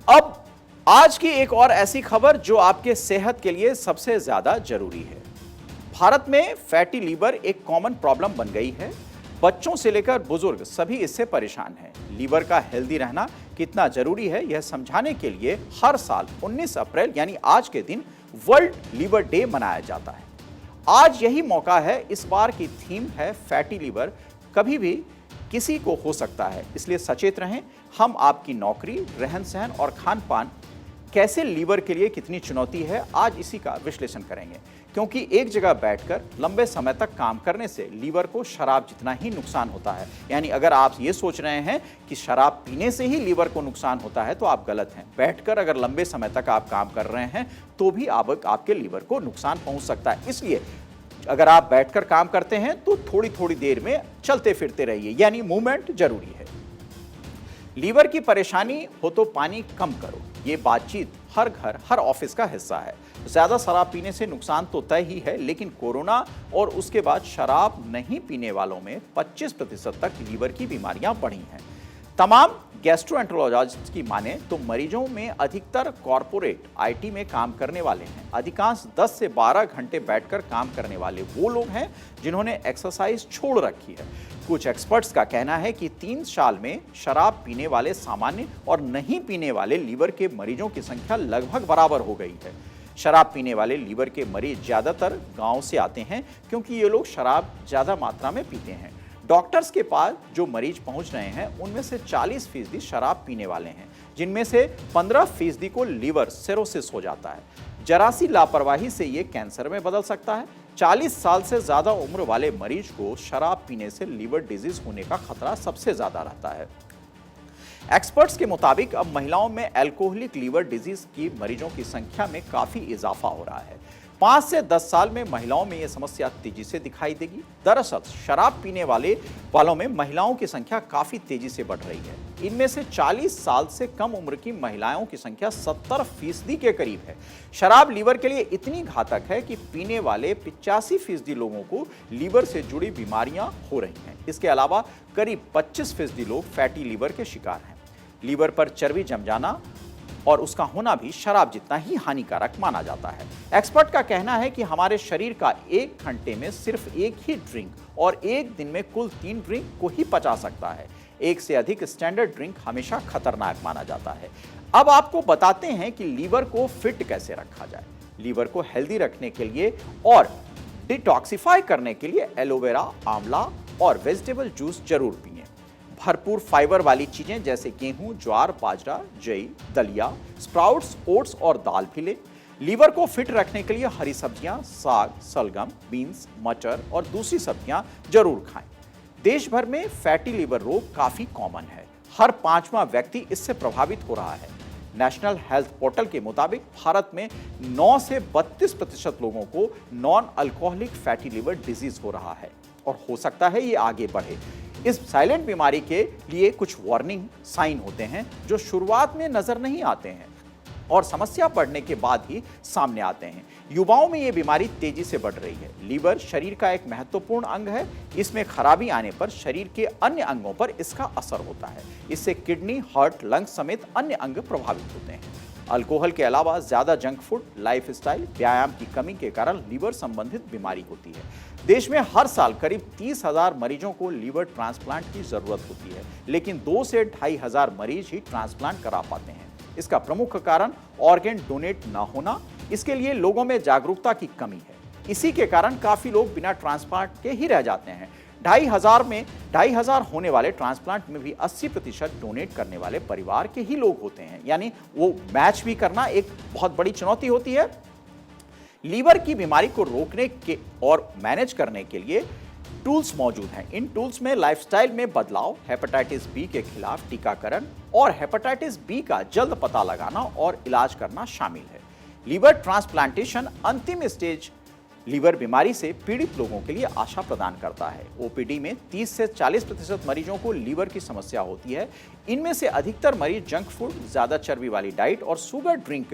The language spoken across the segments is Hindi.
अब आज की एक और ऐसी खबर जो आपके सेहत के लिए सबसे ज्यादा जरूरी है। भारत में फैटी लीवर एक कॉमन प्रॉब्लम बन गई है। बच्चों से लेकर बुजुर्ग सभी इससे परेशान हैं। लीवर का हेल्दी रहना कितना जरूरी है, यह समझाने के लिए हर साल 19 अप्रैल यानी आज के दिन वर्ल्ड लीवर डे मनाया जाता है। आज यही मौका है। इस बार की थीम है फैटी लीवर, कभी भी किसी को हो सकता है, इसलिए सचेत रहें। हम आपकी नौकरी, रहन सहन और खान पान कैसे लीवर के लिए कितनी चुनौती है, आज इसी का विश्लेषण करेंगे। क्योंकि एक जगह बैठकर लंबे समय तक काम करने से लीवर को शराब जितना ही नुकसान होता है। यानी अगर आप ये सोच रहे हैं कि शराब पीने से ही लीवर को नुकसान होता है तो आप गलत हैं। बैठकर अगर लंबे समय तक आप काम कर रहे हैं तो भी आपके लीवर को नुकसान पहुंच सकता है। इसलिए अगर आप बैठकर काम करते हैं तो थोड़ी थोड़ी देर में चलते फिरते रहिए, यानी मूवमेंट जरूरी है। लीवर की परेशानी हो तो पानी कम करो, ये बातचीत हर घर हर ऑफिस का हिस्सा है। ज्यादा शराब पीने से नुकसान तो तय ही है, लेकिन कोरोना और उसके बाद शराब नहीं पीने वालों में 25% तक लीवर की बीमारियां बढ़ी हैं। तमाम गैस्ट्रोएंटरोलॉजिस्ट की माने तो मरीजों में अधिकतर कॉरपोरेट आईटी में काम करने वाले हैं। अधिकांश 10 से 12 घंटे बैठकर काम करने वाले वो लोग हैं जिन्होंने एक्सरसाइज छोड़ रखी है। कुछ एक्सपर्ट्स का कहना है कि 3 साल में शराब पीने वाले सामान्य और नहीं पीने वाले लीवर के मरीजों की संख्या लगभग बराबर हो गई है। शराब पीने वाले लीवर के मरीज ज्यादातर गांव से आते हैं क्योंकि ये लोग शराब ज्यादा मात्रा में पीते हैं। डॉक्टर्स के पास जो मरीज पहुंच रहे हैं उनमें से 40% शराब पीने वाले हैं, जिनमें से 15% को लीवर सिरोसिस हो जाता है। जरा सी लापरवाही से ये कैंसर में बदल सकता है। 40 साल से ज्यादा उम्र वाले मरीज को शराब पीने से लीवर डिजीज होने का खतरा सबसे ज्यादा रहता है। एक्सपर्ट्स के मुताबिक अब महिलाओं में अल्कोहलिक लीवर डिजीज की मरीजों की संख्या में काफी इजाफा हो रहा है। 5 से 10 साल में महिलाओं में यह समस्या तेजी से दिखाई देगी। दरअसल शराब पीने वालों में महिलाओं की संख्या काफी तेजी से बढ़ रही है। इनमें से 40 साल से कम उम्र की महिलाओं की संख्या 70% के करीब है। शराब लीवर के लिए इतनी घातक है कि पीने वाले 85% लोगों को लीवर से जुड़ी बीमारियां हो रही हैं। इसके अलावा करीब 25% लोग फैटी लीवर के शिकार हैं। लीवर पर चर्बी जम जाना और उसका होना भी शराब जितना ही हानिकारक माना जाता है। एक्सपर्ट का कहना है कि हमारे शरीर का 1 घंटे में सिर्फ एक ही ड्रिंक और एक दिन में कुल 3 ड्रिंक को ही पचा सकता है। एक से अधिक स्टैंडर्ड ड्रिंक हमेशा खतरनाक माना जाता है। अब आपको बताते हैं कि लीवर को फिट कैसे रखा जाए। लीवर को हेल्दी रखने के लिए और डिटॉक्सिफाई करने के लिए एलोवेरा, आंवला और वेजिटेबल जूस जरूर पिए। भरपूर फाइबर वाली चीजें जैसे गेहूं, ज्वार, बाजरा, जई, दलिया, स्प्राउट्स, ओट्स और दाल भी लें। लीवर को फिट रखने के लिए हरी सब्जियां, साग, सलगम, बीन्स, मटर और दूसरी सब्जियां जरूर खाएं। देश भर में फैटी लीवर रोग काफी कॉमन है। हर 5वां व्यक्ति इससे प्रभावित हो रहा है। नेशनल हेल्थ पोर्टल के मुताबिक भारत में 9 से 32% लोगों को non alcoholic fatty liver disease हो रहा है और हो सकता है ये आगे बढ़े। इस साइलेंट बीमारी के लिए कुछ वार्निंग साइन होते हैं जो शुरुआत में नजर नहीं आते हैं और समस्या बढ़ने के बाद ही सामने आते हैं। युवाओं में यह बीमारी तेजी से बढ़ रही है। लीवर शरीर का एक महत्वपूर्ण अंग है। इसमें खराबी आने पर शरीर के अन्य अंगों पर इसका असर होता है। इससे किडनी, हार्ट, लंग्स समेत अन्य अंग प्रभावित होते हैं। अल्कोहल के अलावा ज्यादा जंक फूड, लाइफस्टाइल, व्यायाम की कमी के कारण लीवर संबंधित बीमारी होती है। देश में हर साल करीब 30,000 मरीजों को लीवर ट्रांसप्लांट की जरूरत होती है, लेकिन 2 से 2,500 मरीज ही ट्रांसप्लांट करा पाते हैं। इसका प्रमुख कारण ऑर्गन डोनेट न होना, इसके लिए लोगों में जागरूकता की कमी है। इसी के कारण काफी लोग बिना ट्रांसप्लांट के ही रह जाते हैं। 2,500 होने वाले ट्रांसप्लांट में भी 80% डोनेट करने वाले परिवार के ही लोग होते हैं। यानी वो मैच भी करना एक बहुत बड़ी चुनौती होती है। लीवर की बीमारी को रोकने के और मैनेज करने के लिए टूल्स मौजूद हैं। इन टूल्स में लाइफस्टाइल में बदलाव, हेपेटाइटिस बी के खिलाफ टीकाकरण और हेपेटाइटिस बी का जल्द पता लगाना और इलाज करना शामिल है। लीवर ट्रांसप्लांटेशन अंतिम स्टेज लीवर बीमारी से पीड़ित लोगों के लिए आशा प्रदान करता है। ओपीडी में 30 से 40% मरीजों को लीवर की समस्या होती है। इनमें से अधिकतर मरीज जंक फूड, ज्यादा चर्बी वाली डाइट और शुगर ड्रिंक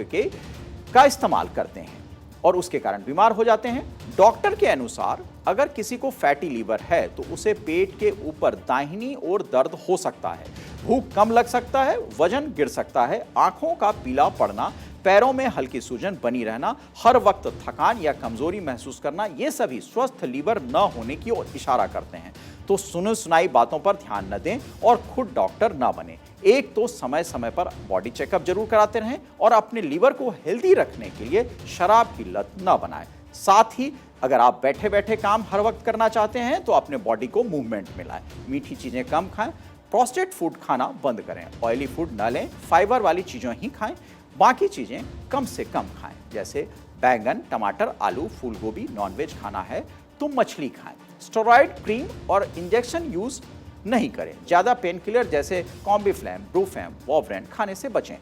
का इस्तेमाल करते हैं और उसके कारण बीमार हो जाते हैं। डॉक्टर के अनुसार अगर किसी को फैटी लीवर है तो उसे पेट के ऊपर दाहिनी ओर दर्द हो सकता है। भूख कम लग सकता है, वजन गिर सकता है, आंखों का पीला पड़ना, पैरों में हल्की सूजन बनी रहना, हर वक्त थकान या कमजोरी महसूस करना, ये सभी स्वस्थ लीवर न होने की ओर इशारा करते हैं। तो सुनी सुनाई बातों पर ध्यान न दें और खुद डॉक्टर न बने। एक तो समय समय पर बॉडी चेकअप जरूर कराते रहें और अपने लीवर को हेल्दी रखने के लिए शराब की लत न बनाएं। साथ ही अगर आप बैठे बैठे काम हर वक्त करना चाहते हैं तो अपने बॉडी को मूवमेंट में लाएं। मीठी चीजें कम खाएं, प्रोसेस्ड फूड खाना बंद करें, ऑयली फूड न लें, फाइबर वाली चीजें ही खाएं, बाकी चीजें कम से कम खाएं। जैसे बैगन, टमाटर, आलू, फूलगोभी, नॉनवेज खाना है तो मछली खाएं। स्टेरॉइड क्रीम और इंजेक्शन यूज नहीं करें। ज्यादा पेन किलर जैसे कॉम्बिफ्लैम, ब्रूफेम, वॉवरेन खाने से बचें।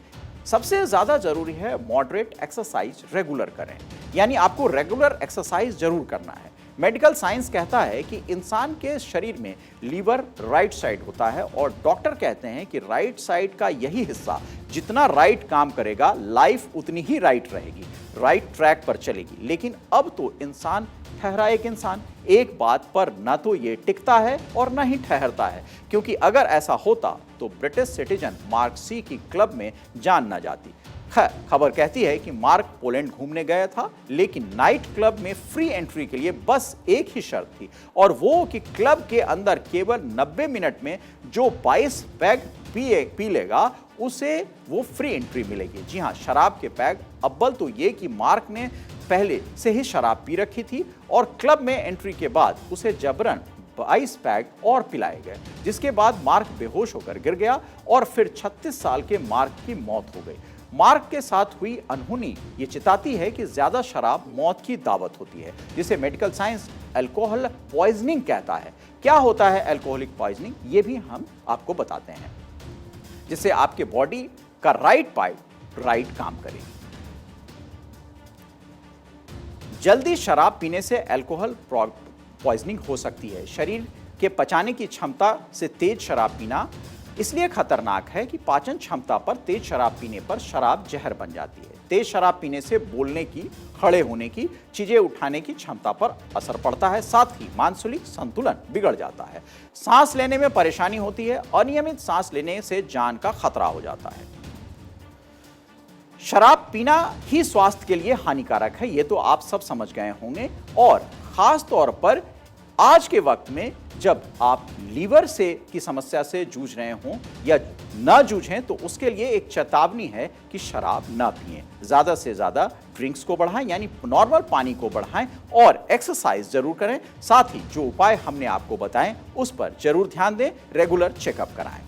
सबसे ज्यादा जरूरी है मॉडरेट एक्सरसाइज रेगुलर करें, यानी आपको रेगुलर एक्सरसाइज जरूर करना है। मेडिकल साइंस कहता है कि इंसान के शरीर में लीवर राइट साइड होता है और डॉक्टर कहते हैं कि राइट साइड का यही हिस्सा जितना राइट काम करेगा, लाइफ उतनी ही राइट रहेगी, राइट ट्रैक पर चलेगी। लेकिन अब तो इंसान ठहरा एक इंसान एक बात पर न तो ये टिकता है और न ही ठहरता है, क्योंकि अगर ऐसा होता तो ब्रिटिश सिटीजन मार्क सी की क्लब में जान न जाती। खबर कहती है कि मार्क पोलैंड घूमने गया था, लेकिन नाइट क्लब में फ्री एंट्री के लिए बस एक ही शर्त थी और वो कि क्लब के अंदर केवल 90 मिनट में जो 22 पैग पी लेगा उसे वो फ्री एंट्री मिलेगी। जी हाँ, शराब के पैग। अव्वल तो ये कि मार्क ने पहले से ही शराब पी रखी थी और क्लब में एंट्री के बाद उसे जबरन 22 पैग और पिलाए गए, जिसके बाद मार्क बेहोश होकर गिर गया और फिर 36 साल के मार्क की मौत हो गई। मार्क के साथ हुई अनहोनी ये चिताती है कि ज्यादा शराब मौत की दावत होती है, जिसे मेडिकल साइंस अल्कोहल पॉइजनिंग कहता है। क्या होता है अल्कोहलिक पॉइजनिंग, ये भी हम आपको बताते हैं, जिससे आपके बॉडी का राइट पार्ट राइट काम करे। जल्दी शराब पीने से अल्कोहल पॉइजनिंग हो सकती है। शरीर के पचाने की क्षमता से तेज शराब पीना इसलिए खतरनाक है कि पाचन क्षमता पर तेज शराब पीने पर शराब जहर बन जाती है। तेज शराब पीने से बोलने की, खड़े होने की, चीजें उठाने की क्षमता पर असर पड़ता है। साथ ही मानसिक संतुलन बिगड़ जाता है, सांस लेने में परेशानी होती है, अनियमित सांस लेने से जान का खतरा हो जाता है। शराब पीना ही स्वास्थ्य के लिए हानिकारक है, ये तो आप सब समझ गए होंगे। और खास तौर पर आज के वक्त में जब आप लीवर से की समस्या से जूझ रहे हों या न जूझें, तो उसके लिए एक चेतावनी है कि शराब न पिएं। ज्यादा से ज्यादा ड्रिंक्स को बढ़ाएं, यानी नॉर्मल पानी को बढ़ाएं और एक्सरसाइज जरूर करें। साथ ही जो उपाय हमने आपको बताएं उस पर जरूर ध्यान दें, रेगुलर चेकअप कराएं।